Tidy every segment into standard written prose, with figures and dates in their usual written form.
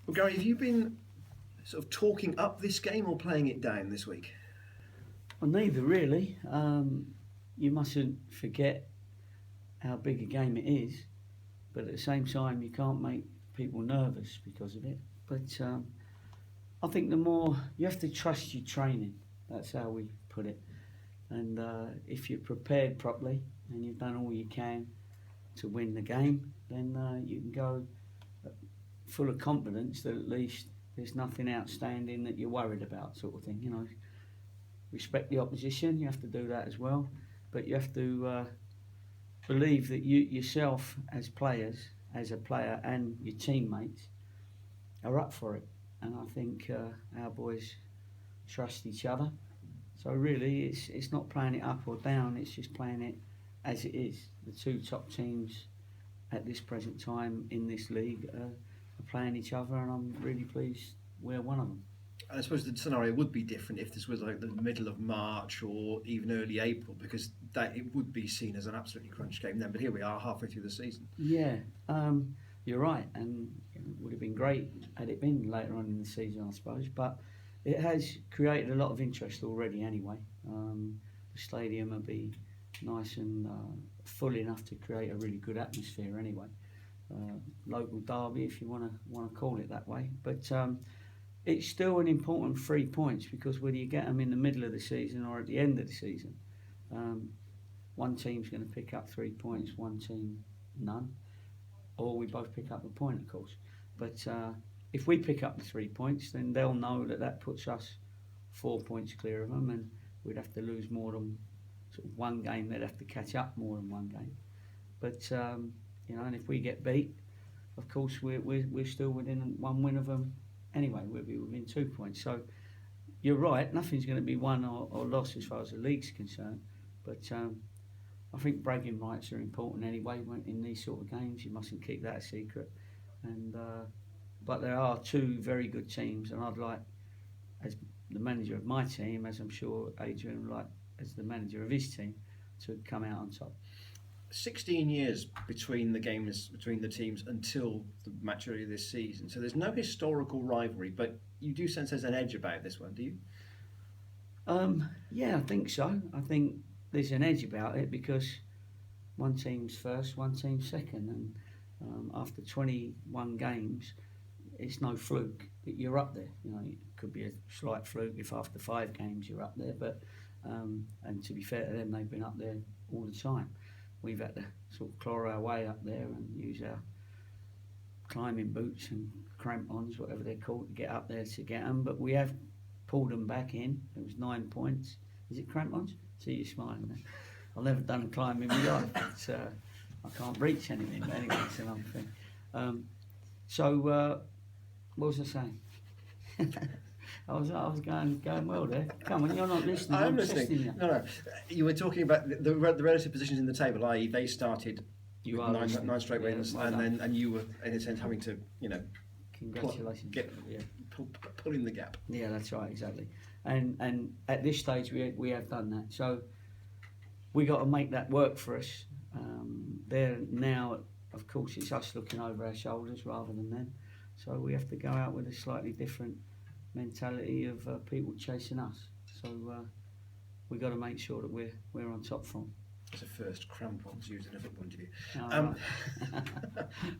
Well, Gary, have you been sort of talking up this game or playing it down this week? Well, neither really. You mustn't forget how big a game it is, but at the same time, you can't make people nervous because of it. But I think the more you have to trust your training. That's how we put it. And if you're prepared properly and you've done all you can to win the game, then you can go full of confidence that at least there's nothing outstanding that you're worried about, sort of thing. You know, respect the opposition. You have to do that as well, but you have to believe that you yourself, as players, as a player, and your teammates are up for it. And I think our boys trust each other. So really, it's not playing it up or down. It's just playing it as it is. The two top teams at this present time in this league are playing each other, and I'm really pleased we're one of them. I suppose the scenario would be different if this was like the middle of March or even early April, because that it would be seen as an absolutely crunch game then. But here we are, halfway through the season. Yeah, you're right, and it would have been great had it been later on in the season, I suppose. But it has created a lot of interest already, anyway. The stadium will be nice and full enough to create a really good atmosphere, anyway. Local derby, if you want to call it that way, but. It's still an important 3 points, because whether you get them in the middle of the season or at the end of the season, one team's going to pick up 3 points, one team none, or we both pick up a point, of course. But if we pick up the 3 points, then they'll know that puts us 4 points clear of them, and we'd have to lose more than sort of one game. They'd have to catch up more than one game. But and if we get beat, of course we're still within one win of them. Anyway, we'll be within 2 points. So you're right, nothing's going to be won or lost as far as the league's concerned. But I think bragging rights are important anyway in these sort of games. You mustn't keep that a secret. And but there are two very good teams, and I'd like, as the manager of my team, as I'm sure Adrian would like as the manager of his team, to come out on top. 16 years between the games, between the teams, until the match earlier this season. So there's no historical rivalry, but you do sense there's an edge about this one, do you? Yeah, I think so. I think there's an edge about it because one team's first, one team's second, and after 21 games, it's no fluke that you're up there. You know, it could be a slight fluke if after 5 games you're up there, but and to be fair to them, they've been up there all the time. We've had to sort of claw our way up there and use our climbing boots and crampons, whatever they're called, to get up there to get them. But we have pulled them back in. It was 9 points. Is it crampons? See you smiling there. I've never done a climb in my life. But, I can't reach anything. But anyway, it's another thing. What was I saying? I was going well there. Come on, you're not listening. I'm listening. You. No. You were talking about the relative positions in the table, i.e. they started with nine straight wins, well and you were in a sense having to, congratulations. Pulling the gap. Yeah, that's right, exactly. And at this stage we have done that. So we got to make that work for us. There now, of course, it's us looking over our shoulders rather than them. So we have to go out with a slightly different mentality of people chasing us. So we got to make sure that we're on top form. It's a first crampons used in a football interview.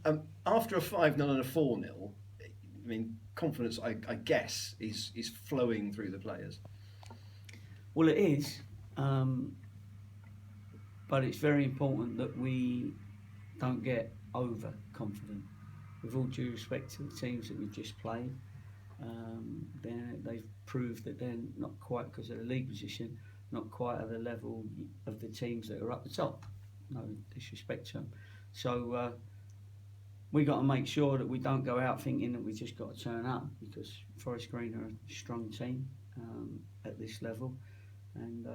Right. After a 5-0 and a 4-0, I mean, confidence, I guess, is flowing through the players. Well, it is, but it's very important that we don't get overconfident. With all due respect to the teams that we've just played, they've proved that they're not quite, because of the league position, not quite at the level of the teams that are up the top. No disrespect to them. So we got to make sure that we don't go out thinking that we just got to turn up, because Forest Green are a strong team at this level, and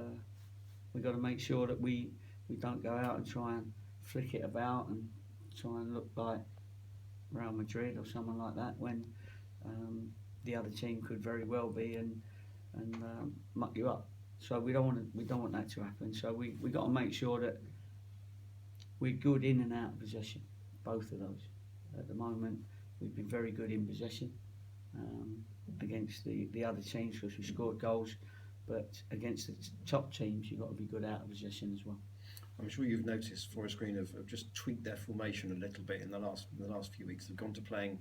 we got to make sure that we don't go out and try and flick it about and try and look like Real Madrid or someone like that when the other team could very well be and muck you up. So we don't want that to happen. So we got to make sure that we're good in and out of possession, both of those. At the moment, we've been very good in possession against the other teams because we scored goals. But against the top teams, you've got to be good out of possession as well. I'm sure you've noticed Forest Green have just tweaked their formation a little bit in the last few weeks. They've gone to playing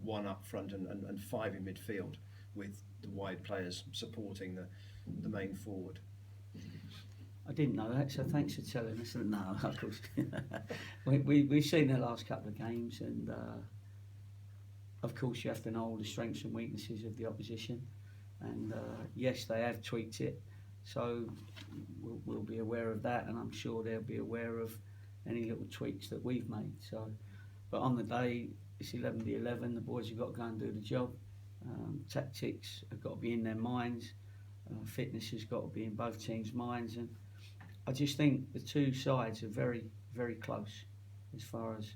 one up front and five in midfield, with the wide players supporting the main forward. I didn't know that, so thanks for telling us. No, of course. We've seen the last couple of games, and of course you have to know all the strengths and weaknesses of the opposition. And yes, they have tweaked it, so we'll be aware of that, and I'm sure they'll be aware of any little tweaks that we've made. So, but on the day, it's 11-11. The boys have got to go and do the job. Tactics have got to be in their minds. Fitness has got to be in both teams' minds, and I just think the two sides are very, very close as far as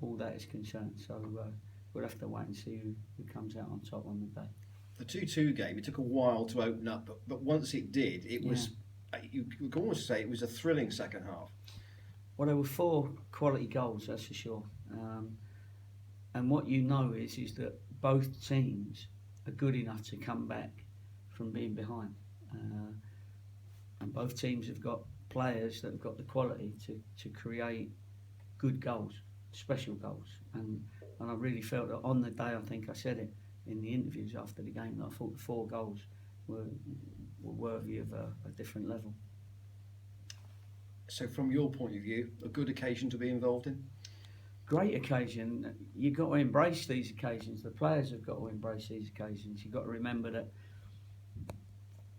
all that is concerned. So we'll have to wait and see who comes out on top on the day. The 2-2 game, it took a while to open up, but once it did, it was, you could almost say it was a thrilling second half. Well, there were 4 quality goals, that's for sure. And what you know is that both teams are good enough to come back from being behind. And both teams have got players that have got the quality to create good goals, special goals. And I really felt that on the day, I think I said it in the interviews after the game, that I thought the 4 goals were worthy of a different level. So from your point of view, a good occasion to be involved in? Great occasion. You've got to embrace these occasions. The players have got to embrace these occasions. You've got to remember that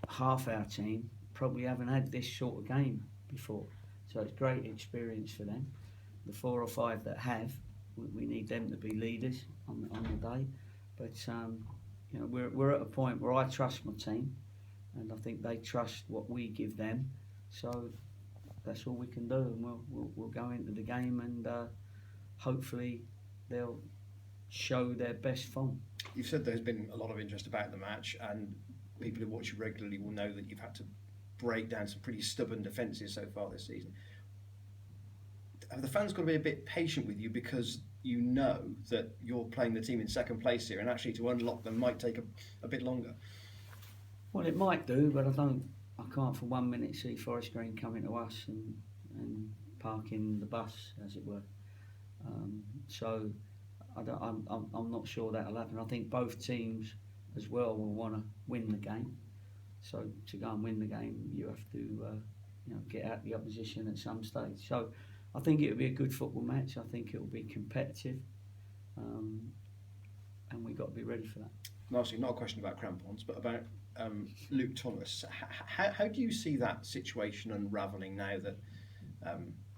half our team probably haven't had this sort of game before. So it's great experience for them. The 4 or 5 that have, we need them to be leaders on the day. But you know, we're at a point where I trust my team, and I think they trust what we give them. So that's all we can do, and we'll go into the game, and hopefully they'll show their best form. You've said there's been a lot of interest about the match, and people who watch you regularly will know that you've had to break down some pretty stubborn defences so far this season. Have the fans got to be a bit patient with you, because you know that you're playing the team in second place here, and actually to unlock them might take a bit longer? Well, it might do, but I can't for 1 minute see Forest Green coming to us and parking the bus, as it were. So I'm not sure that'll happen. I think both teams as well will want to win the game. So to go and win the game, you have to get out the opposition at some stage. So I think it'll be a good football match. I think it'll be competitive, and we've got to be ready for that. Lastly, not a question about crampons, but about Luke Thomas. How do you see that situation unravelling now that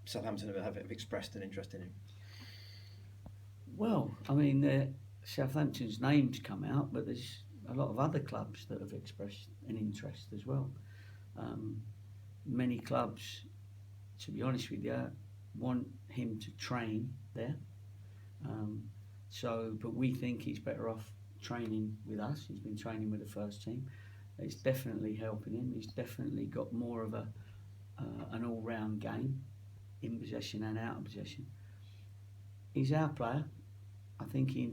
Southampton have expressed an interest in him? Well, I mean, Southampton's name's come out, but there's a lot of other clubs that have expressed an interest as well. Many clubs, to be honest with you, want him to train there. But we think he's better off training with us. He's been training with the first team. It's definitely helping him. He's definitely got more of an all-round game, in possession and out of possession. He's our player. I think he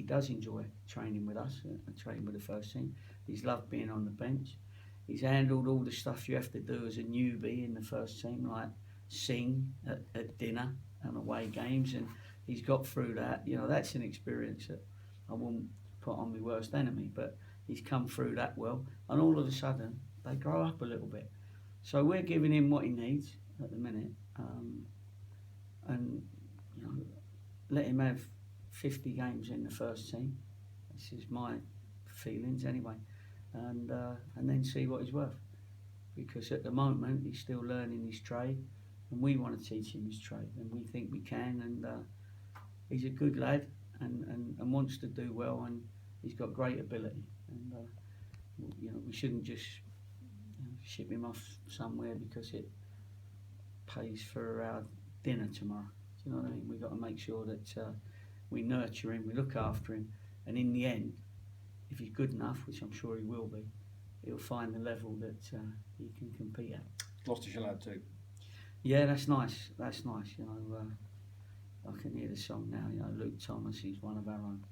does enjoy training with us and training with the first team. He's loved being on the bench. He's handled all the stuff you have to do as a newbie in the first team, like sing at dinner and away games, and he's got through that. You know, that's an experience that I wouldn't put on my worst enemy, but he's come through that well, and all of a sudden they grow up a little bit. So we're giving him what he needs at the minute, and let him have 50 games in the first team. This is my feelings anyway, and then see what he's worth, because at the moment he's still learning his trade, and we want to teach him his trade, and we think we can, and he's a good lad and wants to do well, and he's got great ability, and we shouldn't just ship him off somewhere because it pays for our dinner tomorrow. Do you know what I mean? We've got to make sure that we nurture him, we look after him, and in the end, if he's good enough, which I'm sure he will be, he'll find the level that he can compete at. Gloucestershire lad too. Yeah, that's nice. That's nice. I can hear the song now. You know, Luke Thomas, he's one of our own.